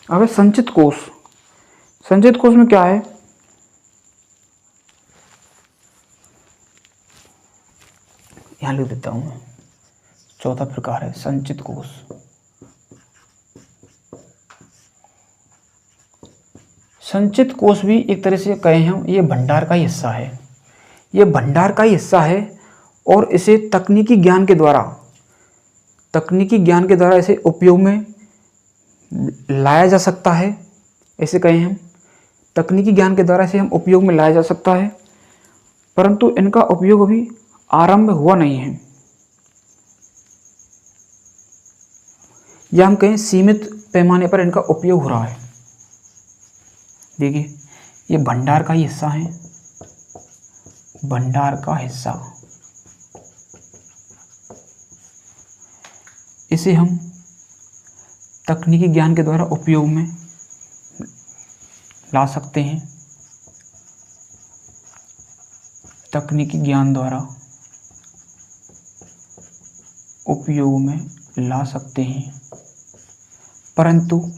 अब है संचित कोष। संचित कोष में क्या है? यहां लिख देता हूं, चौथा प्रकार है संचित कोष। संचित कोष भी एक तरह से कहें हम, ये भंडार का ही हिस्सा है। ये भंडार का ही हिस्सा है और इसे तकनीकी ज्ञान के द्वारा इसे उपयोग में लाया जा सकता है। ऐसे कहें हम, तकनीकी ज्ञान के द्वारा इसे हम उपयोग में लाया जा सकता है, परंतु इनका उपयोग अभी आरंभ हुआ नहीं है, या हम कहें सीमित पैमाने पर इनका उपयोग हो रहा है। देखिए, ये भंडार का ही हिस्सा है, भंडार का हिस्सा। इसे हम तकनीकी ज्ञान के द्वारा उपयोग में ला सकते हैं, तकनीकी ज्ञान द्वारा उपयोग में ला सकते हैं, परंतु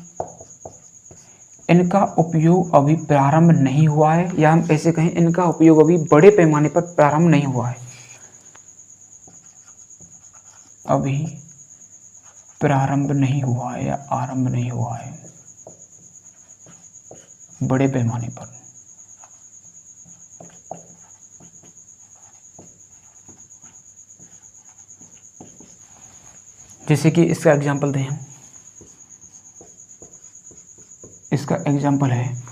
इनका उपयोग अभी प्रारंभ नहीं हुआ है, या हम ऐसे कहें इनका उपयोग अभी बड़े पैमाने पर प्रारंभ नहीं हुआ है। अभी प्रारंभ नहीं हुआ है या आरंभ नहीं हुआ है बड़े पैमाने पर। जैसे कि इसका एग्जाम्पल दें हम, इसका एग्जाम्पल है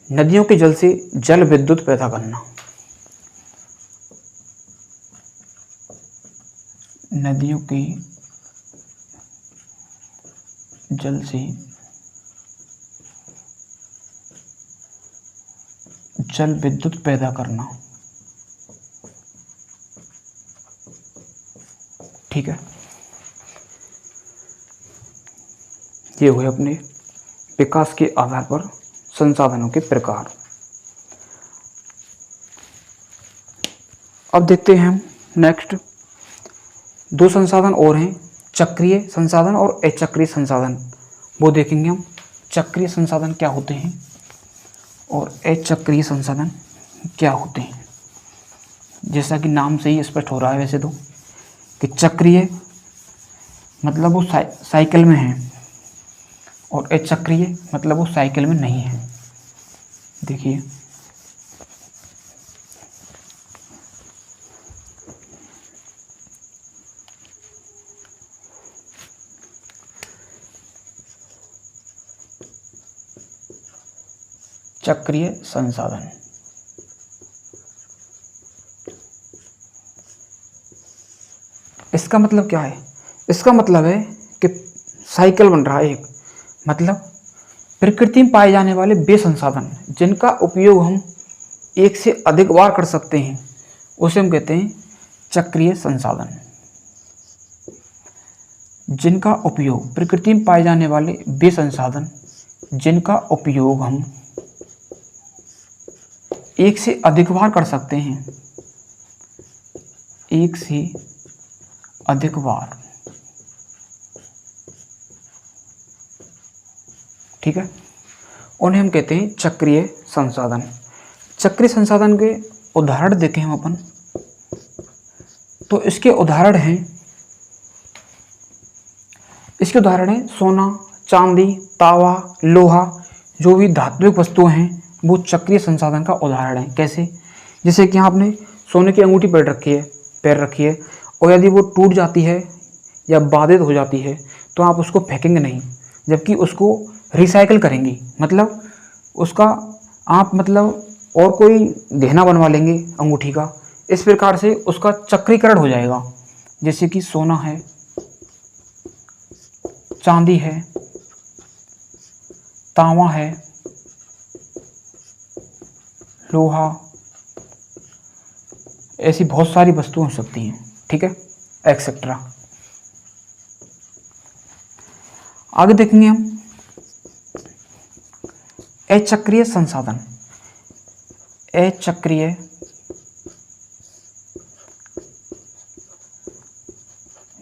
नदियों के जल से जल विद्युत पैदा करना। नदियों के जल से जल विद्युत पैदा करना। ठीक है, ये हुए अपने विकास के आधार पर संसाधनों के प्रकार। अब देखते हैं हम नेक्स्ट दो संसाधन और हैं, चक्रीय संसाधन और अचक्रीय संसाधन। वो देखेंगे हम चक्रीय संसाधन क्या होते हैं और अचक्रीय संसाधन क्या होते हैं। जैसा कि नाम से ही स्पष्ट हो रहा है वैसे तो कि चक्रीय मतलब वो साइकिल में है और अचक्रीय मतलब वो साइकिल में नहीं है। देखिए चक्रीय संसाधन, इसका मतलब क्या है? इसका मतलब है कि साइकिल बन रहा है एक, मतलब प्रकृति में पाए जाने वाले वे संसाधन जिनका उपयोग हम एक से अधिक बार कर सकते हैं उसे हम कहते हैं चक्रीय संसाधन। जिनका उपयोग प्रकृति में पाए जाने वाले वे संसाधन जिनका उपयोग हम एक से अधिक बार कर सकते हैं, एक से अधिक बार। ठीक है, उन्हें हम कहते हैं चक्रीय संसाधन। चक्रीय संसाधन के उदाहरण देखें हम अपन तो इसके उदाहरण हैं सोना, चांदी, तावा, लोहा, जो भी धात्विक वस्तुएं हैं वो चक्रीय संसाधन का उदाहरण है। कैसे? जैसे कि यहाँ आपने सोने की अंगूठी पैर रखी है और यदि वो टूट जाती है या बाधित हो जाती है तो आप उसको फेंकेंगे नहीं, जबकि उसको रिसाइकिल करेंगी, मतलब उसका आप और कोई गहना बनवा लेंगे अंगूठी का। इस प्रकार से उसका चक्रीकरण हो जाएगा। जैसे कि सोना है, चांदी है, तांबा है, लोहा, ऐसी बहुत सारी वस्तुएं हो सकती हैं। ठीक है, एक्सेट्रा। आगे देखेंगे हम अचक्रीय संसाधन। अचक्रीय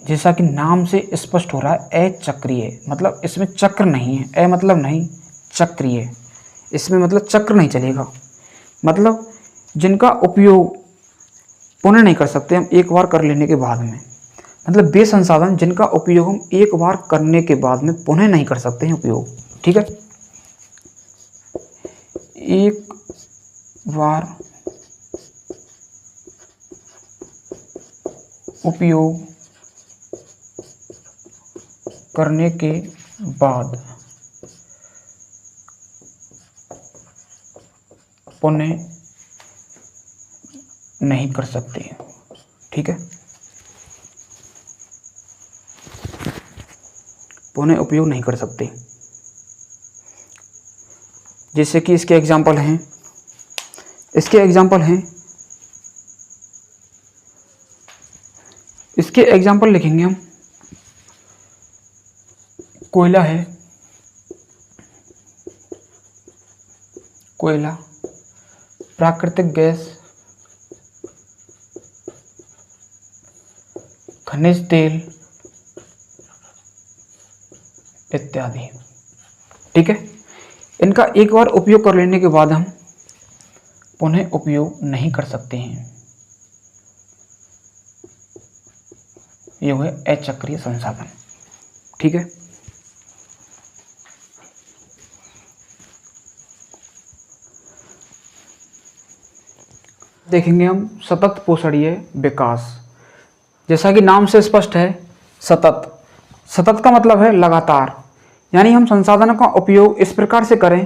जैसा कि नाम से स्पष्ट हो रहा है, अचक्रीय मतलब इसमें चक्र नहीं है। अ मतलब नहीं, चक्रीय, इसमें मतलब चक्र नहीं चलेगा, मतलब जिनका उपयोग पुनः नहीं कर सकते हम एक बार कर लेने के बाद में, मतलब वे संसाधन जिनका उपयोग हम एक बार करने के बाद में पुनः नहीं कर सकते हैं उपयोग। ठीक है, एक बार उपयोग करने के बाद पुनः नहीं कर सकते। ठीक है, पुनः उपयोग नहीं कर सकते। जैसे कि इसके एग्जाम्पल हैं, इसके एग्जाम्पल लिखेंगे हम। कोयला है, कोयला, प्राकृतिक गैस, खनिज तेल इत्यादि। ठीक है, इनका एक बार उपयोग कर लेने के बाद हम पुनः उपयोग नहीं कर सकते हैं। ये हुए अचक्रीय संसाधन। ठीक है, देखेंगे हम सतत पोषणीय विकास। जैसा कि नाम से स्पष्ट है सतत। सतत का मतलब है लगातार, यानी हम संसाधनों का उपयोग इस प्रकार से करें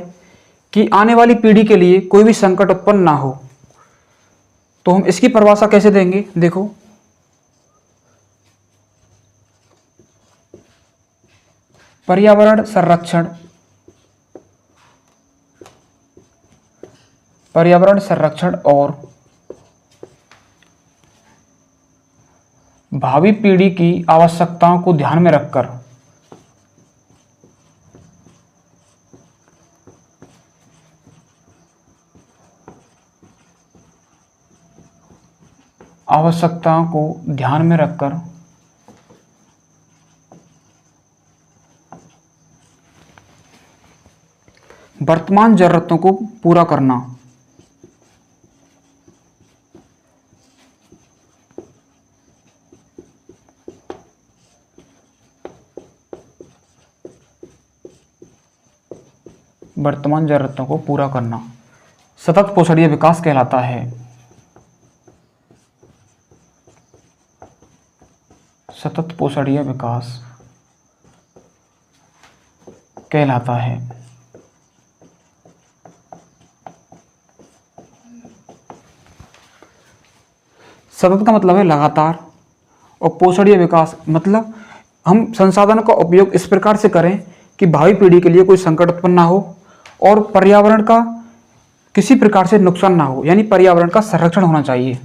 कि आने वाली पीढ़ी के लिए कोई भी संकट उत्पन्न ना हो। तो हम इसकी परिभाषा कैसे देंगे, देखो, पर्यावरण संरक्षण, पर्यावरण संरक्षण और भावी पीढ़ी की आवश्यकताओं को ध्यान में रखकर आवश्यकताओं को ध्यान में रखकर वर्तमान जरूरतों को पूरा करना। वर्तमान जरूरतों को पूरा करना सतत पोषणीय विकास कहलाता है। सतत पोषणीय विकास कहलाता है। सतत का मतलब है लगातार, और पोषणीय विकास मतलब हम संसाधनों का उपयोग इस प्रकार से करें कि भावी पीढ़ी के लिए कोई संकट उत्पन्न ना हो और पर्यावरण का किसी प्रकार से नुकसान ना हो, यानी पर्यावरण का संरक्षण होना चाहिए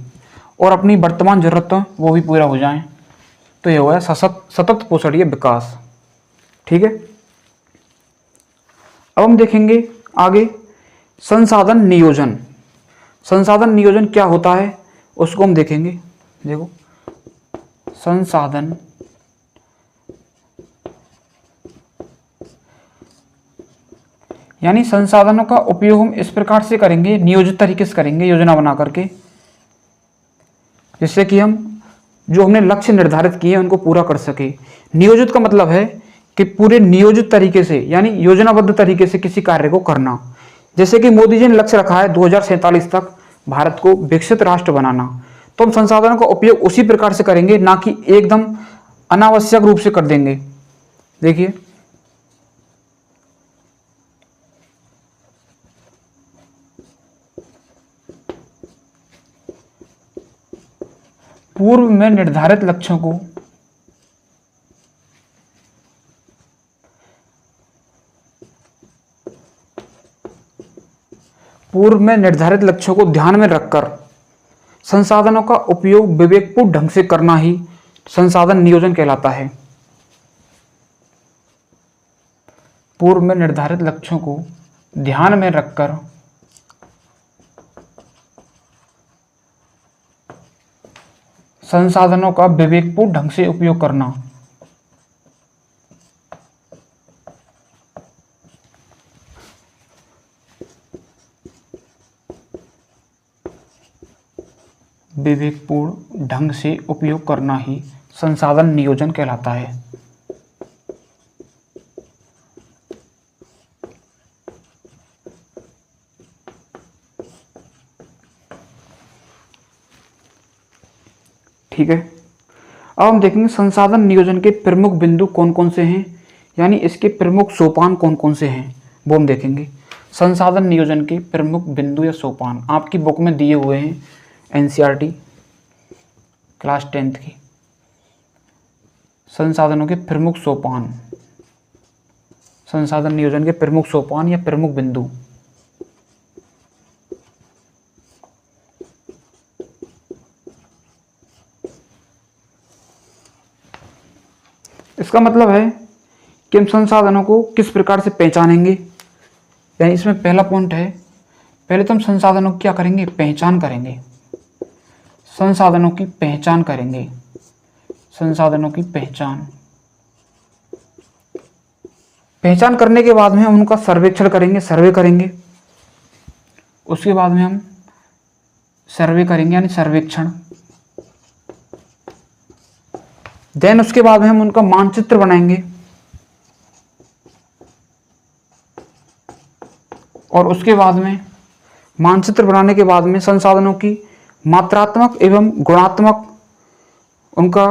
और अपनी वर्तमान जरूरतें वो भी पूरा हो जाएं। तो ये हुआ सतत पोषणीय विकास। ठीक है, अब हम देखेंगे आगे संसाधन नियोजन। संसाधन नियोजन क्या होता है उसको हम देखेंगे। देखो, संसाधन यानी संसाधनों का उपयोग हम इस प्रकार से करेंगे, नियोजित तरीके से करेंगे, योजना बना करके, जिससे कि हम जो हमने लक्ष्य निर्धारित किए हैं उनको पूरा कर सके। नियोजित का मतलब है कि पूरे नियोजित तरीके से, यानी योजनाबद्ध तरीके से किसी कार्य को करना। जैसे कि मोदी जी ने लक्ष्य रखा है 2047 तक भारत को विकसित राष्ट्र बनाना, तो हम संसाधनों का उपयोग उसी प्रकार से करेंगे, ना कि एकदम अनावश्यक रूप से कर देंगे। देखिए, पूर्व में निर्धारित लक्ष्यों को ध्यान में रखकर संसाधनों का उपयोग विवेकपूर्ण ढंग से करना ही संसाधन नियोजन कहलाता है। पूर्व में निर्धारित लक्ष्यों को ध्यान में रखकर संसाधनों का विवेकपूर्ण ढंग से उपयोग करना। विवेकपूर्ण ढंग से उपयोग करना ही संसाधन नियोजन कहलाता है। ठीक है, अब हम देखेंगे संसाधन नियोजन के प्रमुख बिंदु कौन कौन से हैं, यानी इसके प्रमुख सोपान कौन कौन से हैं वो हम देखेंगे। संसाधन नियोजन के प्रमुख बिंदु या सोपान आपकी बुक में दिए हुए हैं, एनसीईआरटी क्लास 10th की। संसाधनों के प्रमुख सोपान, संसाधन नियोजन के प्रमुख सोपान या प्रमुख बिंदु। इसका मतलब है कि हम संसाधनों को किस प्रकार से पहचानेंगे, यानी इसमें पहला पॉइंट है, पहले तो हम संसाधनों की क्या करेंगे, पहचान करेंगे। संसाधनों की पहचान करेंगे, संसाधनों की पहचान करने के बाद में हम उनका सर्वेक्षण करेंगे, सर्वे करेंगे। उसके बाद में हम सर्वे करेंगे यानी सर्वेक्षण। देन उसके बाद में हम उनका मानचित्र बनाएंगे और उसके बाद में मानचित्र बनाने के बाद में संसाधनों की मात्रात्मक एवं गुणात्मक उनका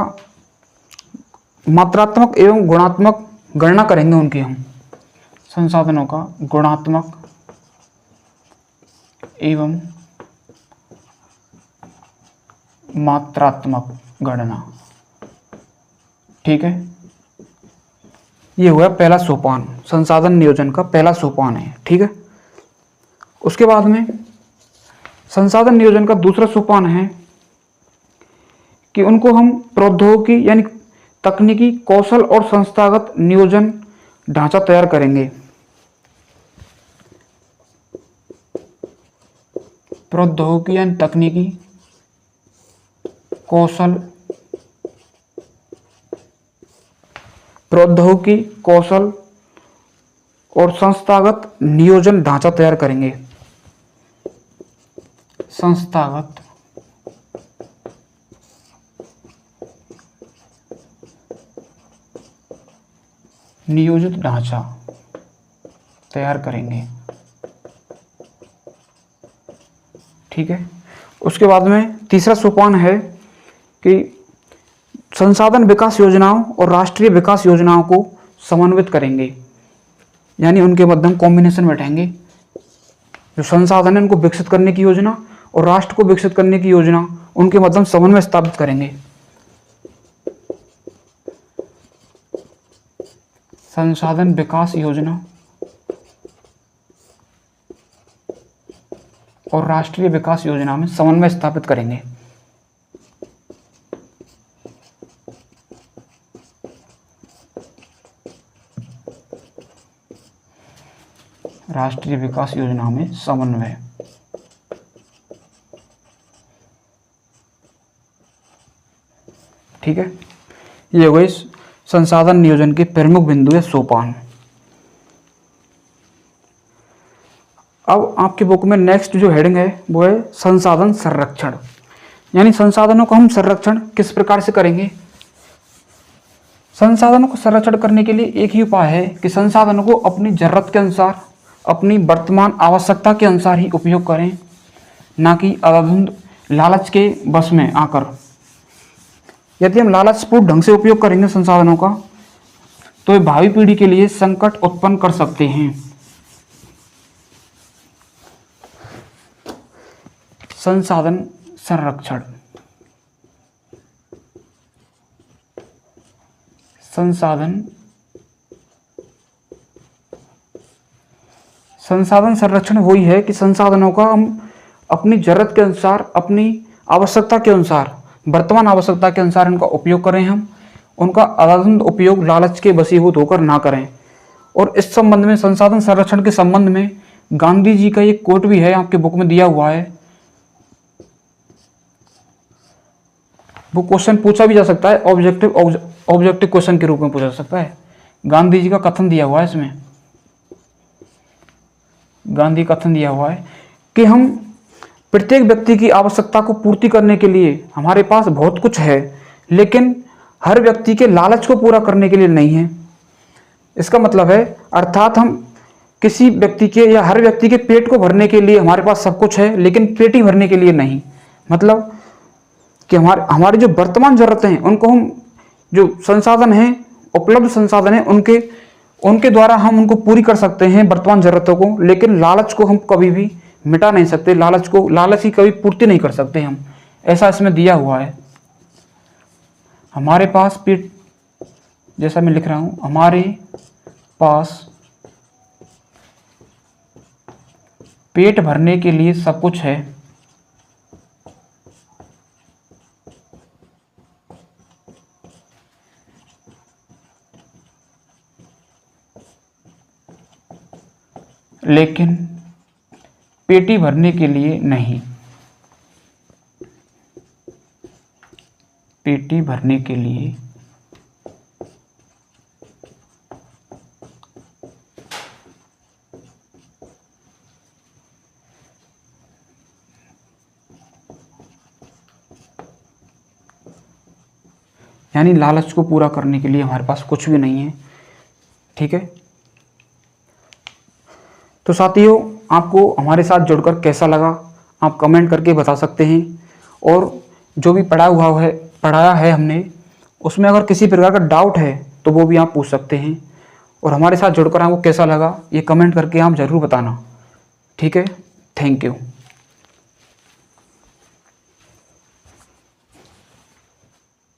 मात्रात्मक एवं गुणात्मक गणना करेंगे उनकी हम, संसाधनों का गुणात्मक एवं मात्रात्मक गणना। ठीक है, ये हुआ पहला सोपान, संसाधन नियोजन का पहला सोपान है। ठीक है, उसके बाद में संसाधन नियोजन का दूसरा सोपान है कि उनको हम प्रौद्योगिकी यानी तकनीकी कौशल और संस्थागत नियोजन ढांचा तैयार करेंगे। प्रौद्योगिकी यानी तकनीकी कौशल, प्रौद्योगिकी कौशल और संस्थागत नियोजन ढांचा तैयार करेंगे। संस्थागत नियोजित ढांचा तैयार करेंगे। ठीक है, उसके बाद में तीसरा सोपान है कि संसाधन विकास योजनाओं और राष्ट्रीय विकास योजनाओं को समन्वित करेंगे, यानी उनके मध्य हम कॉम्बिनेशन बैठाएंगे। जो संसाधन है उनको विकसित करने की योजना और राष्ट्र को विकसित करने की योजना, उनके मध्य समन्वय स्थापित करेंगे। संसाधन विकास योजना और राष्ट्रीय विकास योजना में समन्वय स्थापित करेंगे। राष्ट्रीय विकास योजना में समन्वय। ठीक है, ये हो गई संसाधन नियोजन के प्रमुख बिंदु या सोपान। अब आपकी बुक में नेक्स्ट जो हेडिंग है वो है संसाधन संरक्षण, यानी संसाधनों का हम संरक्षण किस प्रकार से करेंगे। संसाधनों को संरक्षण करने के लिए एक ही उपाय है कि संसाधनों को अपनी जरूरत के अनुसार, अपनी वर्तमान आवश्यकता के अनुसार ही उपयोग करें, ना कि अंधाधुंध लालच के बस में आकर। यदि हम लालचपूर्ण ढंग से उपयोग करेंगे संसाधनों का तो ये भावी पीढ़ी के लिए संकट उत्पन्न कर सकते हैं। संसाधन संरक्षण, संसाधन संरक्षण वही है कि संसाधनों का हम अपनी जरूरत के अनुसार, अपनी आवश्यकता के अनुसार, वर्तमान आवश्यकता के अनुसार इनका उपयोग करें। हम उनका अंधाधुंध उपयोग लालच के वशीभूत होकर ना करें। और इस संबंध में, संसाधन संरक्षण के संबंध में गांधी जी का एक कोट भी है, आपके बुक में दिया हुआ है। वो क्वेश्चन पूछा भी जा सकता है, ऑब्जेक्टिव क्वेश्चन के रूप में पूछा जा सकता है। गांधी जी का कथन दिया हुआ है इसमें। गांधी कथन दिया हुआ है कि हम प्रत्येक व्यक्ति की आवश्यकता को पूर्ति करने के लिए हमारे पास बहुत कुछ है, लेकिन हर व्यक्ति के लालच को पूरा करने के लिए नहीं है। इसका मतलब है, अर्थात हम किसी व्यक्ति के या हर व्यक्ति के पेट को भरने के लिए हमारे पास सब कुछ है, लेकिन पेट ही भरने के लिए नहीं। मतलब कि हमारी जो वर्तमान जरूरतें हैं उनको हम, जो संसाधन हैं, उपलब्ध संसाधन हैं, उनके द्वारा हम उनको पूरी कर सकते हैं वर्तमान जरूरतों को, लेकिन लालच को हम कभी भी मिटा नहीं सकते। लालच की कभी पूर्ति नहीं कर सकते हम। ऐसा इसमें दिया हुआ है। हमारे पास पेट, जैसा मैं लिख रहा हूं, हमारे पास पेट भरने के लिए सब कुछ है, लेकिन पेटी भरने के लिए नहीं। पेटी भरने के लिए यानी लालच को पूरा करने के लिए हमारे पास कुछ भी नहीं है। ठीक है, तो साथियों, आपको हमारे साथ जुड़कर कैसा लगा आप कमेंट करके बता सकते हैं। और जो भी पढ़ाया है हमने उसमें अगर किसी प्रकार का डाउट है तो वो भी आप पूछ सकते हैं। और हमारे साथ जुड़कर आपको कैसा लगा ये कमेंट करके आप ज़रूर बताना। ठीक है, थैंक यू।